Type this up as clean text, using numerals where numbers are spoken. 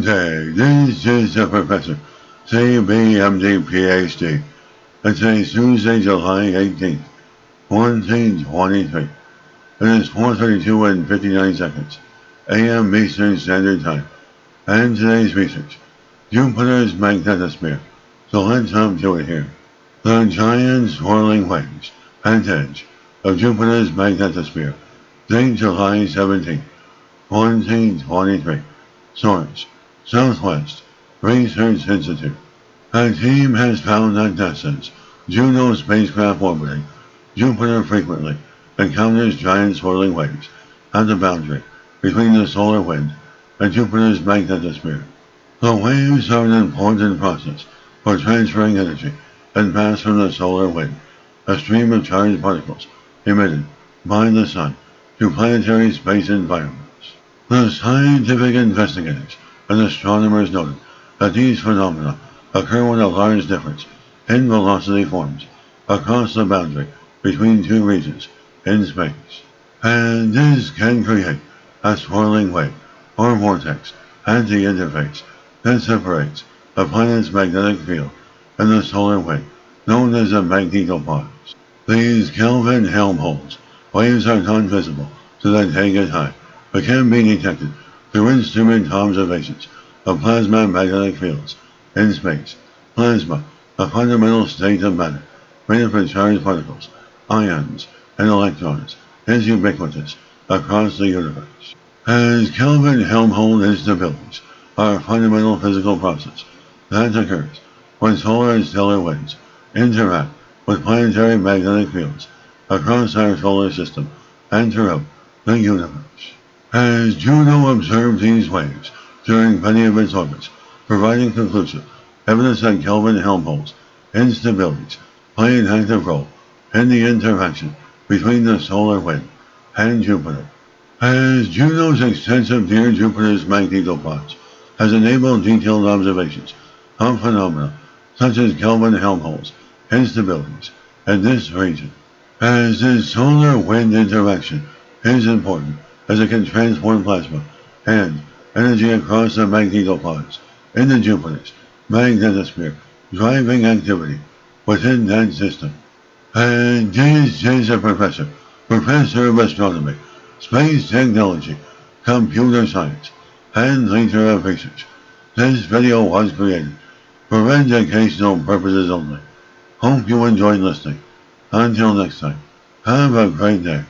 Okay, this is the Professor, CBMD PhD, and today's Tuesday, July 18th, 2023. It is 4:32 and 59 seconds, AM Eastern Standard Time, and today's research, Jupiter's Magnetosphere. So let's hop to it here. The giant swirling waves and edge of Jupiter's Magnetosphere, date July 17th, 2023. Source: Southwest Research Institute. A team has found that NASA's Juno spacecraft orbiting Jupiter frequently encounters giant swirling waves at the boundary between the solar wind and Jupiter's magnetosphere. The waves are an important process for transferring energy and pass from the solar wind, a stream of charged particles emitted by the Sun, to planetary space environments. The scientific investigators and astronomers noted that these phenomena occur when a large difference in velocity forms across the boundary between two regions in space, and this can create a swirling wave or vortex at the interface that separates the planet's magnetic field and the solar wind, known as a magnetopause. These Kelvin-Helmholtz waves are not visible to the naked eye, but can be detected through instrument observations of plasma magnetic fields in space. Plasma, a fundamental state of matter made up of charged particles, ions, and electrons, is ubiquitous across the universe. As Kelvin-Helmholtz instabilities are a fundamental physical process that occurs when solar and stellar winds interact with planetary magnetic fields across our solar system and throughout the universe. As Juno observed these waves during many of its orbits, providing conclusive evidence that Kelvin-Helmholtz instabilities play an active role in the interaction between the solar wind and Jupiter. As Juno's extensive near Jupiter's magnetopause has enabled detailed observations of phenomena such as Kelvin-Helmholtz instabilities in this region. As this solar wind interaction is important, as it can transport plasma and energy across the magnetopause into Jupiter's magnetosphere, driving activity within that system. And this is a Professor of Astronomy, Space Technology, Computer Science, and Leader of Research. This video was created for educational purposes only. Hope you enjoyed listening. Until next time, have a great day.